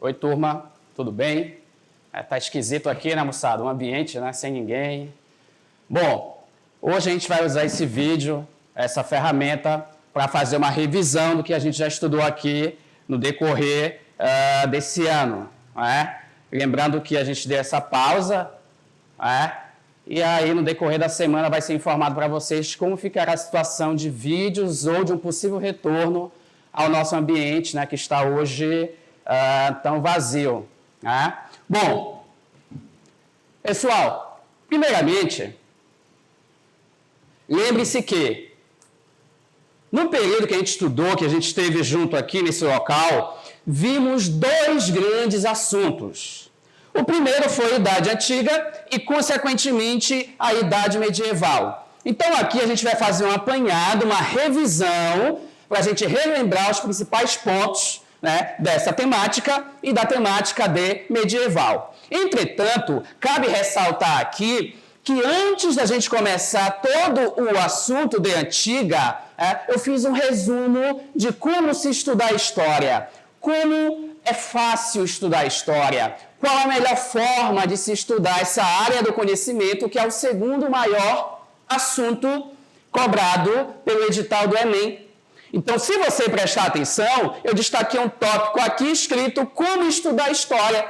Oi, turma, tudo bem? Tá esquisito aqui, né, moçada? Um ambiente, né, sem ninguém. Bom, hoje a gente vai usar esse vídeo, essa ferramenta, para fazer uma revisão do que a gente já estudou aqui no decorrer desse ano, né? Lembrando que a gente deu essa pausa, né? E aí, no decorrer da semana, vai ser informado para vocês como ficará a situação de vídeos ou de um possível retorno ao nosso ambiente, né, que está hoje tão vazio. Né? Bom, pessoal, primeiramente, lembre-se que, no período que a gente estudou, que a gente esteve junto aqui nesse local, vimos dois grandes assuntos. O primeiro foi a Idade Antiga e, consequentemente, a Idade Medieval. Então, aqui a gente vai fazer um apanhado, uma revisão, para a gente relembrar os principais pontos, né, dessa temática e da temática de medieval. Entretanto, cabe ressaltar aqui que antes da gente começar todo o assunto de Antiga, eu fiz um resumo de como se estudar história, como é fácil estudar história, qual a melhor forma de se estudar essa área do conhecimento, que é o segundo maior assunto cobrado pelo edital do Enem. Então, se você prestar atenção, eu destaquei um tópico aqui escrito como estudar história.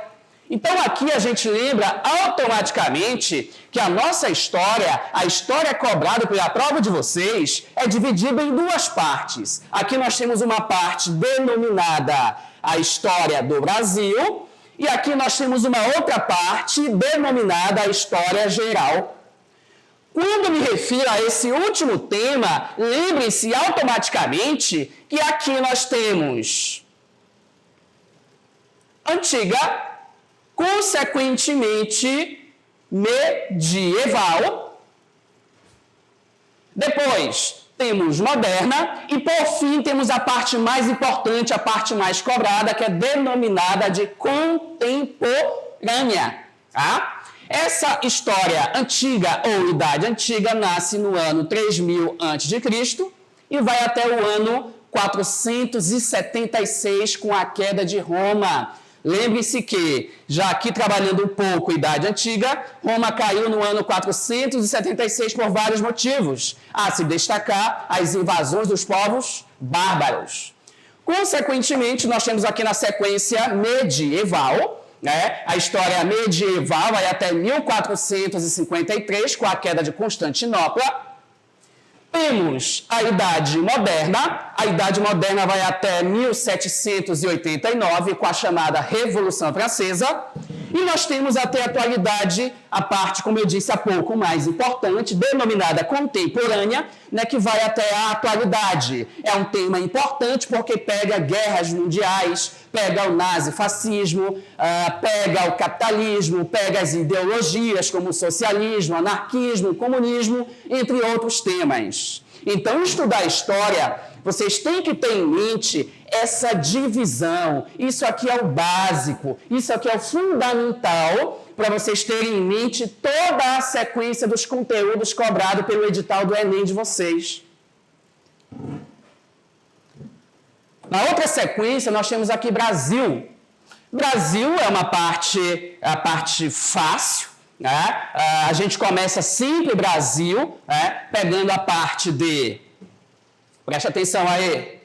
Então, aqui a gente lembra automaticamente que a nossa história, a história cobrada pela prova de vocês, é dividida em duas partes. Aqui nós temos uma parte denominada a história do Brasil e aqui nós temos uma outra parte denominada a história geral. Quando me refiro a esse último tema, lembrem-se automaticamente que aqui nós temos Antiga, consequentemente Medieval, depois temos Moderna e, por fim, temos a parte mais importante, a parte mais cobrada, que é denominada de Contemporânea, tá? Essa história antiga ou Idade Antiga nasce no ano 3000 a.C. e vai até o ano 476 com a queda de Roma. Lembre-se que, já aqui trabalhando um pouco Idade Antiga, Roma caiu no ano 476 por vários motivos, a se destacar as invasões dos povos bárbaros. Consequentemente, nós temos aqui na sequência medieval, né? A história medieval vai até 1453, com a queda de Constantinopla. Temos a Idade Moderna. A Idade Moderna vai até 1789, com a chamada Revolução Francesa. E nós temos até a atualidade, a parte, como eu disse há pouco, mais importante, denominada contemporânea, né, que vai até a atualidade. É um tema importante porque pega guerras mundiais, pega o nazifascismo, pega o capitalismo, pega as ideologias como o socialismo, anarquismo, comunismo, entre outros temas. Então, estudar história, vocês têm que ter em mente essa divisão. Isso aqui é o básico, isso aqui é o fundamental para vocês terem em mente toda a sequência dos conteúdos cobrados pelo edital do Enem de vocês. Na outra sequência, nós temos aqui Brasil. Brasil é a parte fácil, né? A gente começa sempre Brasil, né? Pegando a parte de, preste atenção aí,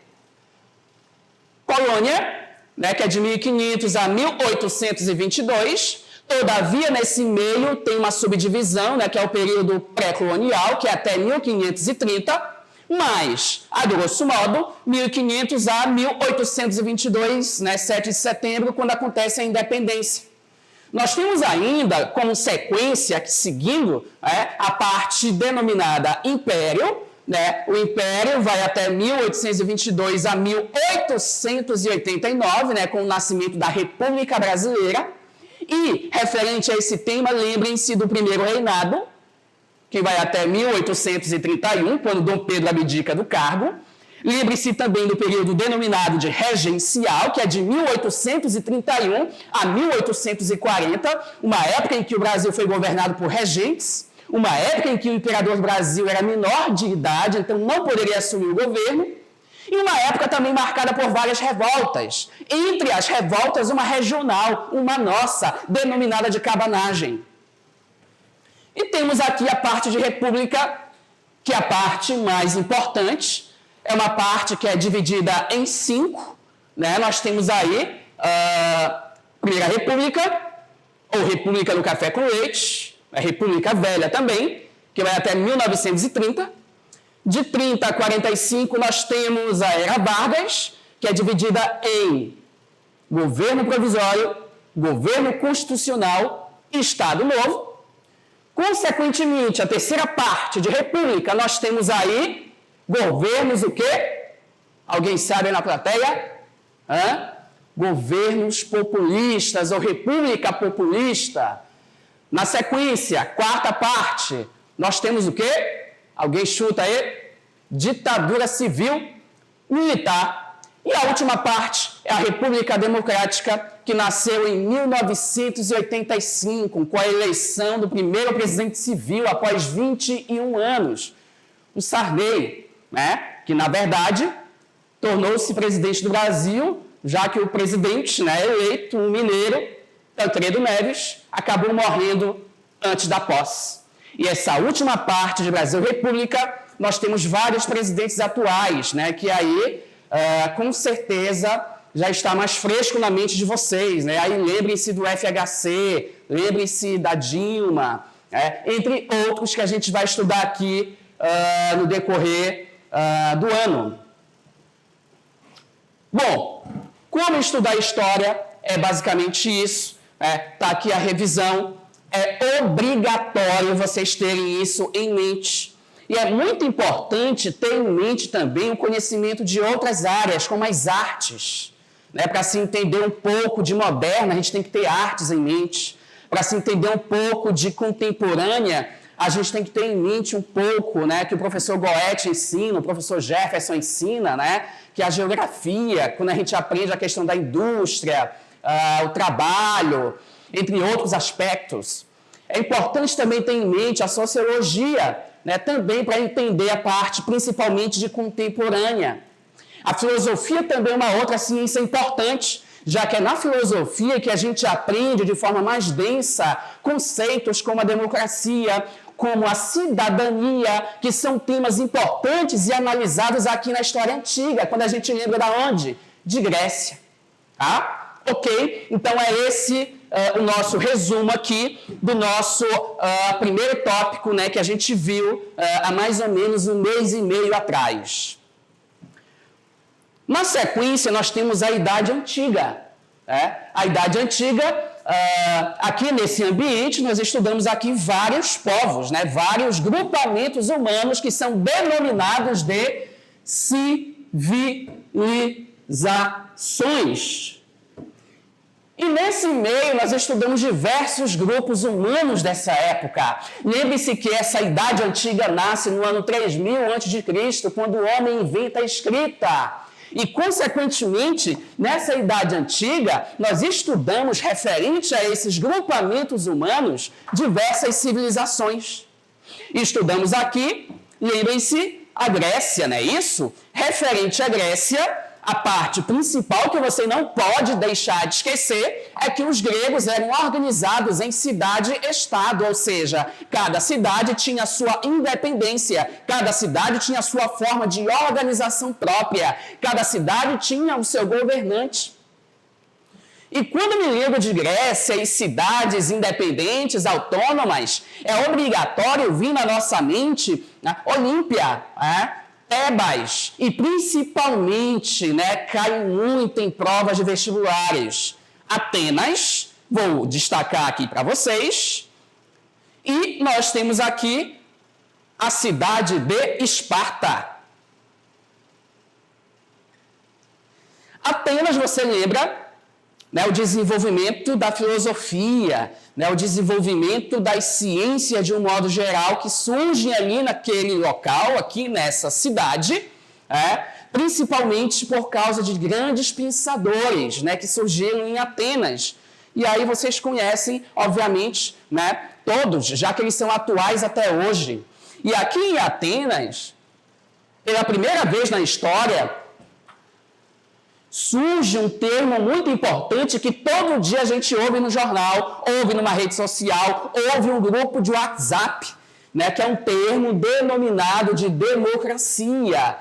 colônia, né? Que é de 1500 a 1822. Todavia, nesse meio tem uma subdivisão, né? Que é o período pré-colonial, que é até 1530. Mas, a grosso modo, 1500 a 1822, né, 7 de setembro, quando acontece a independência. Nós temos ainda, como sequência, seguindo, a parte denominada Império, né? O Império vai até 1822 a 1889, né, com o nascimento da República Brasileira. E, referente a esse tema, lembrem-se do primeiro reinado, que vai até 1831, quando Dom Pedro abdica do cargo. Lembre-se também do período denominado de regencial, que é de 1831 a 1840, uma época em que o Brasil foi governado por regentes, uma época em que o imperador do Brasil era menor de idade, então não poderia assumir o governo. E uma época também marcada por várias revoltas. Entre as revoltas, uma regional, uma nossa, denominada de cabanagem. E temos aqui a parte de república, que é a parte mais importante. É uma parte que é dividida em 5. Né? Nós temos aí a Primeira República, ou República do Café com Leite, a República Velha também, que vai até 1930. De 30 a 45, nós temos a Era Vargas, que é dividida em governo provisório, governo constitucional e Estado Novo. Consequentemente, a terceira parte de república, nós temos aí governos o quê? Alguém sabe aí na plateia? Governos populistas ou república populista. Na sequência, quarta parte, nós temos o quê? Alguém chuta aí? Ditadura civil militar. E a última parte é a República Democrática, que nasceu em 1985, com a eleição do primeiro presidente civil após 21 anos, o Sarney, né? Que, na verdade, tornou-se presidente do Brasil, já que o presidente, né, eleito, um mineiro, Tancredo Neves, acabou morrendo antes da posse. E essa última parte de Brasil República, nós temos vários presidentes atuais, né, que aí, com certeza, já está mais fresco na mente de vocês. Né? Aí lembrem-se do FHC, lembrem-se da Dilma, entre outros que a gente vai estudar aqui no decorrer do ano. Bom, como estudar história é basicamente isso. Está aqui a revisão. É obrigatório vocês terem isso em mente. E é muito importante ter em mente também o conhecimento de outras áreas, como as artes. Né? Para se entender um pouco de moderna, a gente tem que ter artes em mente. Para se entender um pouco de contemporânea, a gente tem que ter em mente um pouco, né, que o professor Goethe ensina, o professor Jefferson ensina, né, que a geografia, quando a gente aprende a questão da indústria, o trabalho, entre outros aspectos. É importante também ter em mente a sociologia, né, também para entender a parte principalmente de contemporânea. A filosofia também é uma outra ciência importante, já que é na filosofia que a gente aprende de forma mais densa conceitos como a democracia, como a cidadania, que são temas importantes e analisados aqui na história antiga, quando a gente lembra de onde? De Grécia. Tá? Ok? Então é esse o nosso resumo aqui do nosso primeiro tópico, né, que a gente viu há mais ou menos 1 mês e meio atrás. Na sequência, nós temos a Idade Antiga. A Idade Antiga, aqui nesse ambiente, nós estudamos aqui vários povos, né, vários grupamentos humanos que são denominados de civilizações. E nesse meio nós estudamos diversos grupos humanos dessa época. Lembre-se que essa Idade Antiga nasce no ano 3000 a.C., quando o homem inventa a escrita. E, consequentemente, nessa Idade Antiga, nós estudamos, referente a esses grupamentos humanos, diversas civilizações. Estudamos aqui, lembrem-se, a Grécia, não é isso? Referente à Grécia, a parte principal que você não pode deixar de esquecer é que os gregos eram organizados em cidade-estado, ou seja, cada cidade tinha a sua independência, cada cidade tinha a sua forma de organização própria, cada cidade tinha o seu governante. E quando me lembro de Grécia e cidades independentes, autônomas, é obrigatório vir na nossa mente Olímpia, Tebas, e principalmente, né, cai muito em provas de vestibulares. Atenas, vou destacar aqui para vocês, e nós temos aqui a cidade de Esparta. Atenas, você lembra, né, o desenvolvimento da filosofia, né, o desenvolvimento das ciências de um modo geral que surgem ali naquele local, aqui nessa cidade, principalmente por causa de grandes pensadores, né, que surgiram em Atenas. E aí vocês conhecem, obviamente, né, todos, já que eles são atuais até hoje. E aqui em Atenas, pela primeira vez na história, surge um termo muito importante que todo dia a gente ouve no jornal, ouve numa rede social, ouve um grupo de WhatsApp, né, que é um termo denominado de democracia.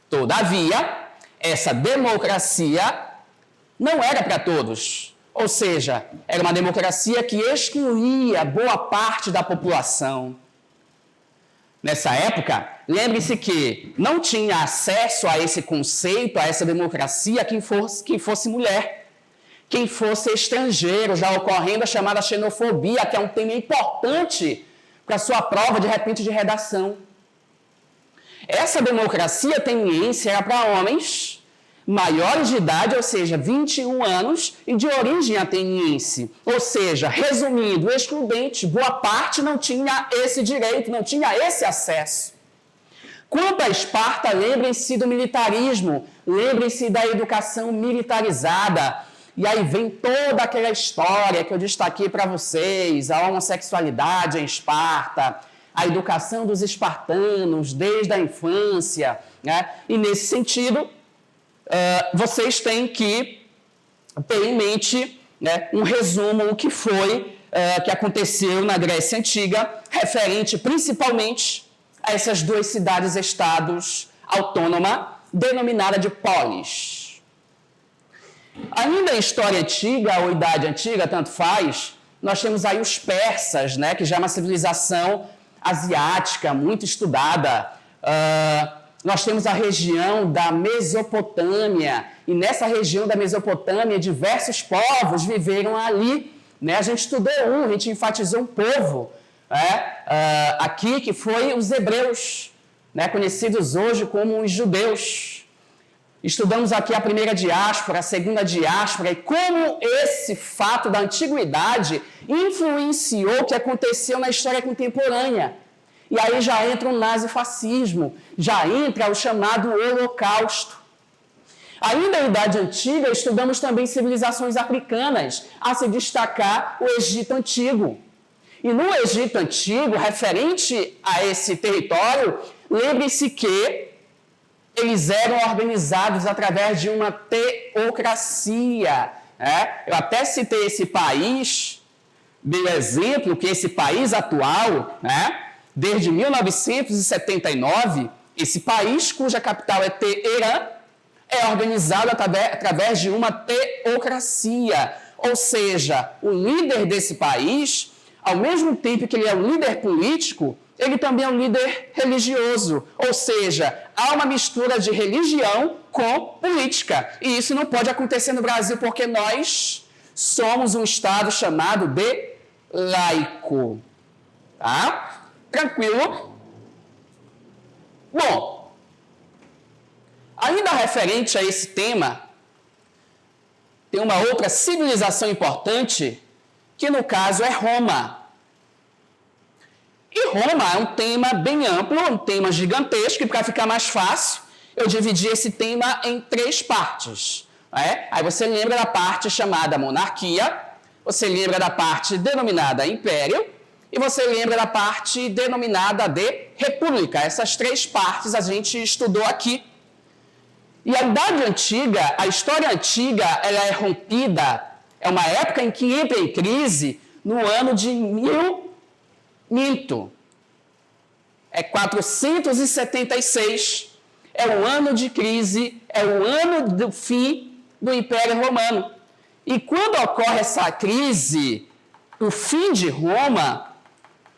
Todavia, essa democracia não era para todos. Ou seja, era uma democracia que excluía boa parte da população. Nessa época, lembre-se que não tinha acesso a esse conceito, a essa democracia, quem fosse mulher, quem fosse estrangeiro, já ocorrendo a chamada xenofobia, que é um tema importante para a sua prova, de repente, de redação. Essa democracia ateniense era para homens maiores de idade, ou seja, 21 anos, e de origem ateniense. Ou seja, resumindo, excludente, boa parte não tinha esse direito, não tinha esse acesso. Quanto a Esparta, lembrem-se do militarismo, lembrem-se da educação militarizada. E aí vem toda aquela história que eu destaquei para vocês, a homossexualidade em Esparta, a educação dos espartanos desde a infância, né? E nesse sentido, vocês têm que ter em mente, né, um resumo do que foi, que aconteceu na Grécia Antiga, referente principalmente a essas duas cidades-estados autônomas, denominada de polis. Ainda em história antiga, ou idade antiga, tanto faz, nós temos aí os persas, né, que já é uma civilização asiática, muito estudada. Nós temos a região da Mesopotâmia, e nessa região da Mesopotâmia, diversos povos viveram ali, né? A gente estudou a gente enfatizou um povo, aqui, que foi os hebreus, né? Conhecidos hoje como os judeus. Estudamos aqui a primeira diáspora, a segunda diáspora, e como esse fato da antiguidade influenciou o que aconteceu na história contemporânea. E aí já entra o nazifascismo, já entra o chamado Holocausto. Ainda na Idade Antiga, estudamos também civilizações africanas, a se destacar o Egito Antigo. E no Egito Antigo, referente a esse território, lembre-se que eles eram organizados através de uma teocracia. Eu até citei esse país, do exemplo, que esse país atual, desde 1979, esse país, cuja capital é Teherã, é organizado através de uma teocracia. Ou seja, o líder desse país, ao mesmo tempo que ele é um líder político, ele também é um líder religioso. Ou seja, há uma mistura de religião com política. E isso não pode acontecer no Brasil, porque nós somos um Estado chamado de laico. Tá? Tranquilo? Bom, ainda referente a esse tema, tem uma outra civilização importante, que no caso é Roma. E Roma é um tema bem amplo, um tema gigantesco, e para ficar mais fácil, eu dividi esse tema em 3 partes. Aí você lembra da parte chamada monarquia, você lembra da parte denominada império, e você lembra da parte denominada de república. Essas 3 partes a gente estudou aqui. E a Idade Antiga, a história antiga, ela é rompida, é uma época em que entra em crise no ano de 476. É o ano de crise, é o ano do fim do Império Romano. E quando ocorre essa crise, o fim de Roma,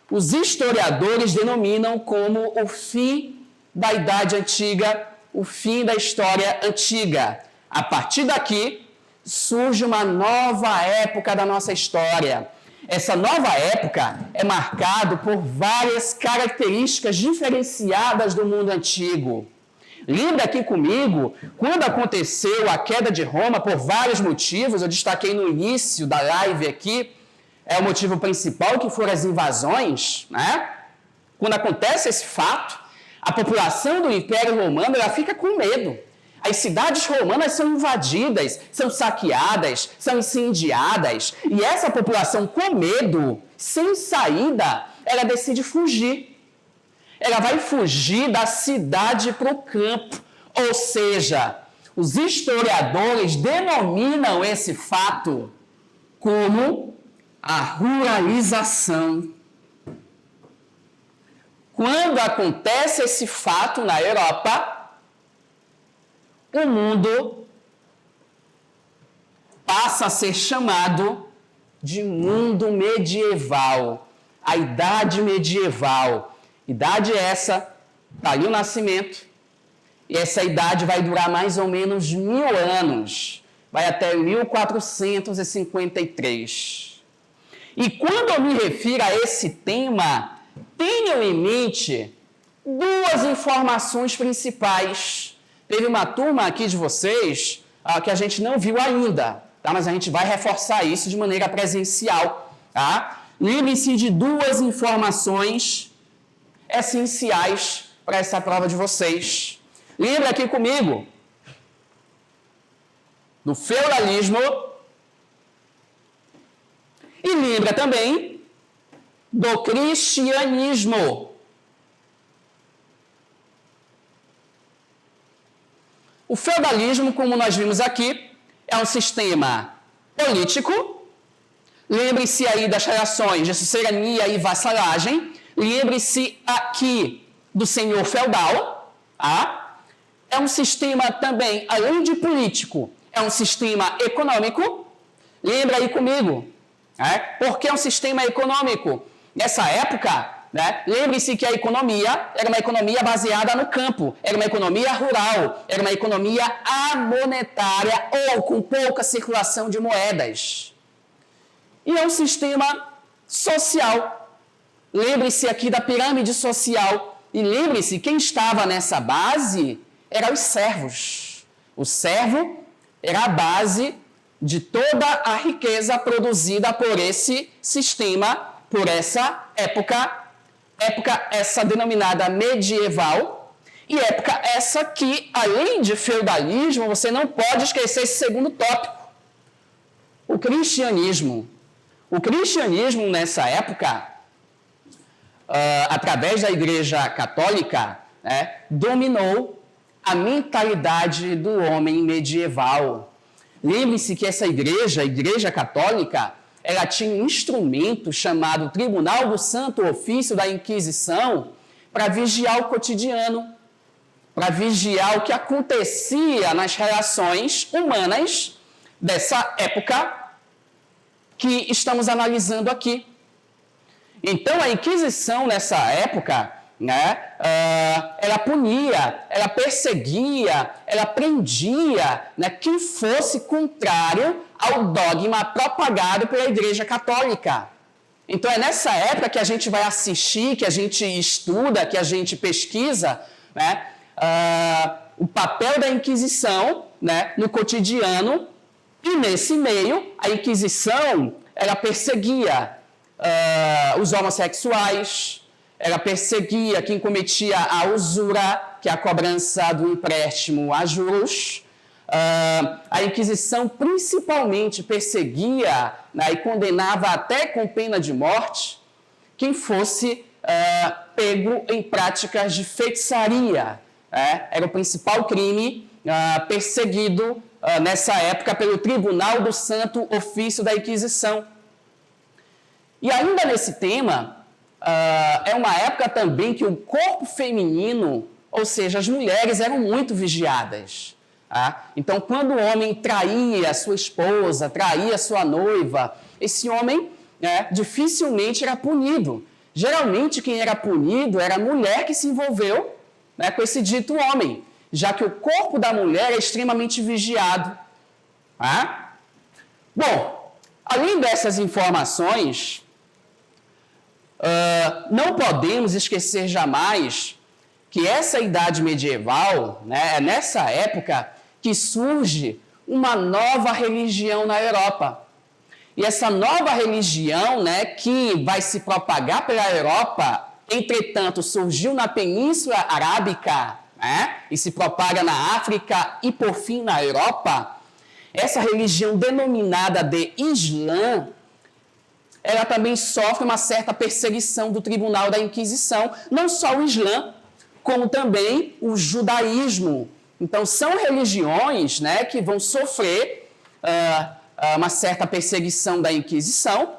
os historiadores denominam como o fim da Idade Antiga, o fim da história antiga. A partir daqui, surge uma nova época da nossa história. Essa nova época é marcada por várias características diferenciadas do mundo antigo. Lembra aqui comigo, quando aconteceu a queda de Roma, por vários motivos, eu destaquei no início da live aqui, é o motivo principal, que foram as invasões, né? Quando acontece esse fato, a população do Império Romano, ela fica com medo. As cidades romanas são invadidas, são saqueadas, são incendiadas, e essa população com medo, sem saída, ela decide fugir. Ela vai fugir da cidade para o campo, ou seja, os historiadores denominam esse fato como a ruralização. Quando acontece esse fato na Europa, o mundo passa a ser chamado de mundo medieval, a Idade Medieval. Idade essa, está ali o nascimento, e essa idade vai durar mais ou menos 1000 anos, vai até 1453. E quando eu me refiro a esse tema, tenham em mente duas informações principais. Teve uma turma aqui de vocês que a gente não viu ainda, tá? Mas a gente vai reforçar isso de maneira presencial. Tá? Lembre-se de duas informações essenciais para essa prova de vocês. Lembra aqui comigo do feudalismo e lembra também do cristianismo. O feudalismo, como nós vimos aqui, é um sistema político. Lembre-se aí das relações de sucerania e vassalagem. Lembre-se aqui do senhor feudal. Tá? É um sistema também, além de político, é um sistema econômico. Lembra aí comigo. Por que é um sistema econômico? Nessa época, lembre-se que a economia era uma economia baseada no campo, era uma economia rural, era uma economia amonetária ou com pouca circulação de moedas. E é um sistema social. Lembre-se aqui da pirâmide social. E lembre-se, quem estava nessa base eram os servos. O servo era a base de toda a riqueza produzida por esse sistema, por essa época essa denominada medieval, e época essa que, além de feudalismo, você não pode esquecer esse segundo tópico, o cristianismo. O cristianismo, nessa época, através da Igreja Católica, dominou a mentalidade do homem medieval. Lembre-se que essa igreja, a Igreja Católica, ela tinha um instrumento chamado Tribunal do Santo Ofício da Inquisição para vigiar o cotidiano, para vigiar o que acontecia nas relações humanas dessa época que estamos analisando aqui. Então, a Inquisição nessa época, ela punia, ela perseguia, ela prendia quem fosse contrário ao dogma propagado pela Igreja Católica. Então é nessa época que a gente vai assistir, que a gente estuda, que a gente pesquisa o papel da Inquisição no cotidiano, e nesse meio a Inquisição ela perseguia os homossexuais, ela perseguia quem cometia a usura, que é a cobrança do empréstimo a juros. A Inquisição principalmente perseguia e condenava até com pena de morte quem fosse pego em práticas de feitiçaria. Era o principal crime perseguido nessa época pelo Tribunal do Santo Ofício da Inquisição. E ainda nesse tema, é uma época também que o corpo feminino, ou seja, as mulheres, eram muito vigiadas. Então, quando o homem traía a sua esposa, traía a sua noiva, esse homem dificilmente era punido. Geralmente, quem era punido era a mulher que se envolveu com esse dito homem, já que o corpo da mulher é extremamente vigiado. Bom, além dessas informações, não podemos esquecer jamais que essa idade medieval, é nessa época que surge uma nova religião na Europa. E essa nova religião, que vai se propagar pela Europa, entretanto, surgiu na Península Arábica, e se propaga na África e, por fim, na Europa. Essa religião denominada de Islã, ela também sofre uma certa perseguição do Tribunal da Inquisição, não só o Islã, como também o judaísmo, Então, são religiões, né, que vão sofrer uma certa perseguição da Inquisição,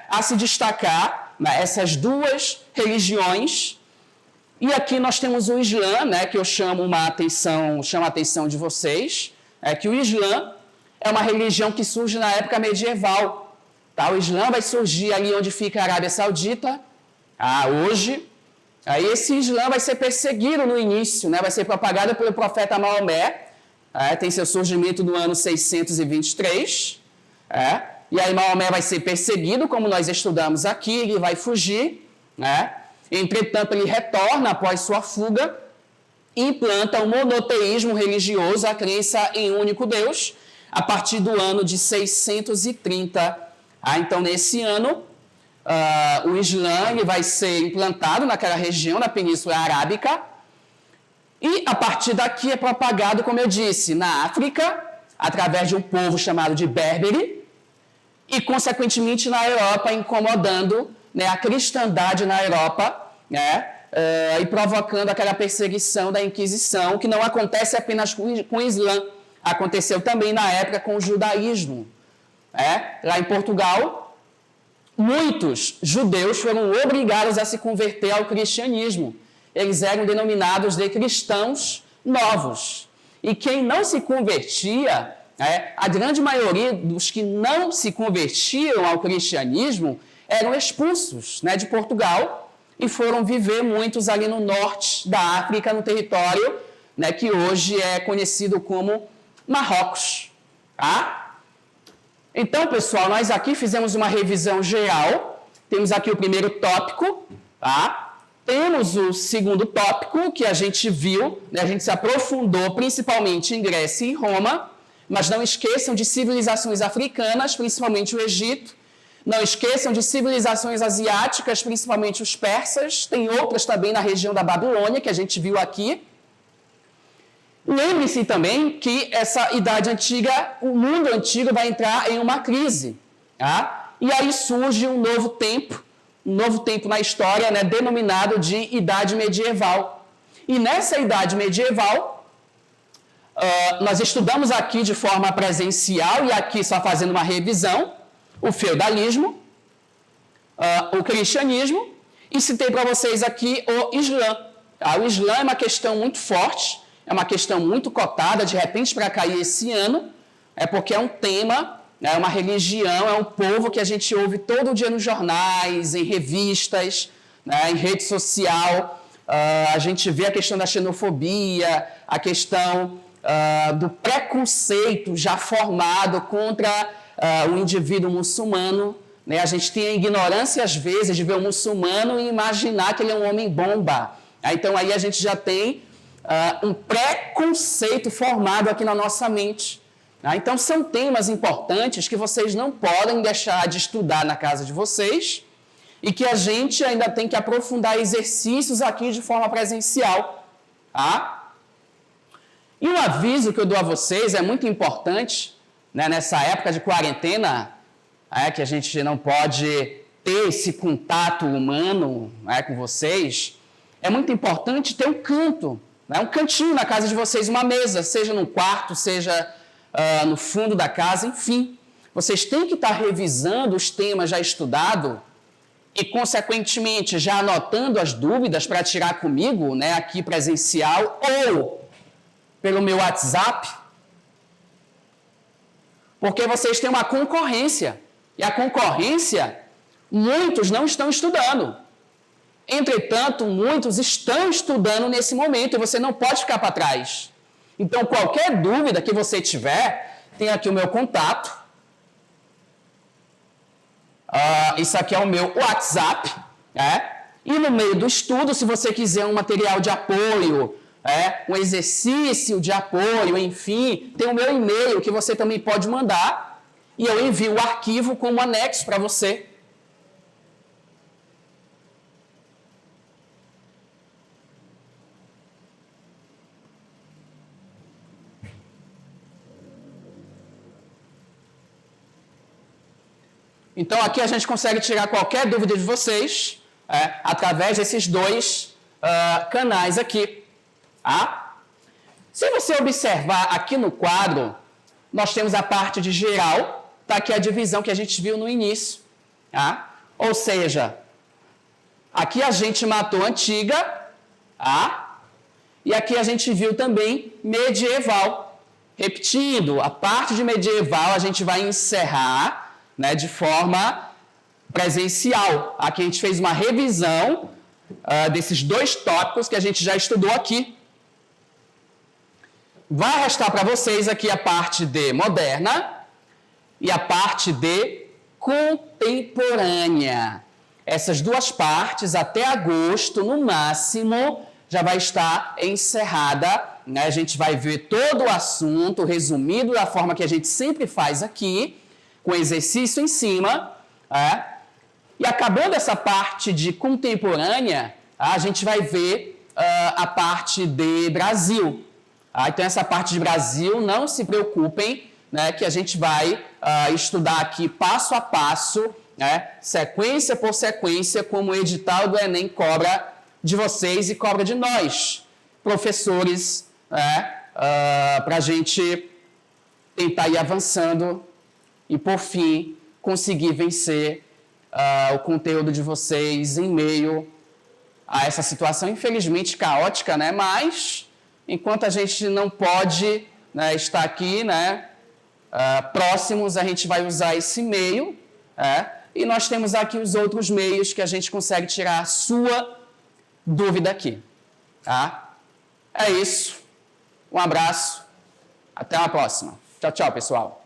a se destacar, né, essas duas religiões. E aqui nós temos o Islã, né, que eu chamo a atenção de vocês, que o Islã é uma religião que surge na época medieval. Tá? O Islã vai surgir ali onde fica a Arábia Saudita, hoje. Aí esse Islã vai ser perseguido no início, né? Vai ser propagado pelo profeta Maomé, tem seu surgimento no ano 623, e aí Maomé vai ser perseguido, como nós estudamos aqui, ele vai fugir, né? Entretanto, ele retorna após sua fuga e implanta o monoteísmo religioso, a crença em um único Deus, a partir do ano de 630. Então, nesse ano, o Islã ele vai ser implantado naquela região da Península Arábica e, a partir daqui, é propagado, como eu disse, na África, através de um povo chamado de Berbere e, consequentemente, na Europa, incomodando, né, a cristandade na Europa, né, e provocando aquela perseguição da Inquisição, que não acontece apenas com o Islã, aconteceu também na época com o judaísmo. Lá em Portugal, muitos judeus foram obrigados a se converter ao cristianismo. Eles eram denominados de cristãos novos. E quem não se convertia, a grande maioria dos que não se convertiam ao cristianismo eram expulsos, né, de Portugal e foram viver muitos ali no norte da África, no território, né, que hoje é conhecido como Marrocos. Tá? Então, pessoal, nós aqui fizemos uma revisão geral. Temos aqui o primeiro tópico, tá? Temos o segundo tópico, que a gente viu, né? A gente se aprofundou principalmente em Grécia e Roma, mas não esqueçam de civilizações africanas, principalmente o Egito. Não esqueçam de civilizações asiáticas, principalmente os persas. Tem outras também na região da Babilônia, que a gente viu aqui. Lembre-se também que essa Idade Antiga, o mundo antigo vai entrar em uma crise. Tá? E aí surge um novo tempo na história, né, denominado de Idade Medieval. E nessa Idade Medieval, nós estudamos aqui de forma presencial, e aqui só fazendo uma revisão, o feudalismo, o cristianismo, e citei para vocês aqui o Islã. Tá? O Islã é uma questão muito forte, é uma questão muito cotada, de repente para cair esse ano, porque é um tema, é uma religião, é um povo que a gente ouve todo dia nos jornais, em revistas, né, em rede social. A gente vê a questão da xenofobia, a questão do preconceito já formado contra o indivíduo muçulmano. Né? A gente tem a ignorância, às vezes, de ver um muçulmano e imaginar que ele é um homem-bomba. Então, aí a gente já tem um preconceito formado aqui na nossa mente. Então, são temas importantes que vocês não podem deixar de estudar na casa de vocês e que a gente ainda tem que aprofundar exercícios aqui de forma presencial. Tá? E um aviso que eu dou a vocês é muito importante, né, nessa época de quarentena, que a gente não pode ter esse contato humano, né, com vocês, é muito importante ter um canto, né, um cantinho na casa de vocês, uma mesa, seja no quarto, seja no fundo da casa, enfim. Vocês têm que estar revisando os temas já estudados e, consequentemente, já anotando as dúvidas para tirar comigo, né, aqui presencial ou pelo meu WhatsApp, porque vocês têm uma concorrência. E a concorrência, muitos não estão estudando. Entretanto, muitos estão estudando nesse momento e você não pode ficar para trás. Então, qualquer dúvida que você tiver, tem aqui o meu contato. Isso aqui é o meu WhatsApp. E no meio do estudo, se você quiser um material de apoio, um exercício de apoio, enfim, tem o meu e-mail que você também pode mandar e eu envio o arquivo como anexo para você. Então, aqui a gente consegue tirar qualquer dúvida de vocês através desses dois canais aqui. Tá? Se você observar aqui no quadro, nós temos a parte de geral, tá aqui a divisão que a gente viu no início, tá? Ou seja, aqui a gente matou antiga, tá? E aqui a gente viu também medieval. Repetindo, a parte de medieval a gente vai encerrar, né, de forma presencial. Aqui a gente fez uma revisão desses dois tópicos que a gente já estudou aqui. Vai restar para vocês aqui a parte de moderna e a parte de contemporânea. Essas duas partes, até agosto, no máximo, já vai estar encerrada, né? A gente vai ver todo o assunto resumido da forma que a gente sempre faz aqui, com exercício em cima, né? E acabando essa parte de contemporânea, a gente vai ver a parte de Brasil. Então, essa parte de Brasil, não se preocupem, né, que a gente vai estudar aqui passo a passo, né, sequência por sequência, como o edital do Enem cobra de vocês e cobra de nós, professores, né, para a gente tentar ir avançando e, por fim, conseguir vencer o conteúdo de vocês em meio a essa situação, infelizmente, caótica, né, mas enquanto a gente não pode, né, estar aqui, né, próximos, a gente vai usar esse meio, e nós temos aqui os outros meios que a gente consegue tirar a sua dúvida aqui. Tá? É isso. Um abraço. Até uma próxima. Tchau, tchau, pessoal.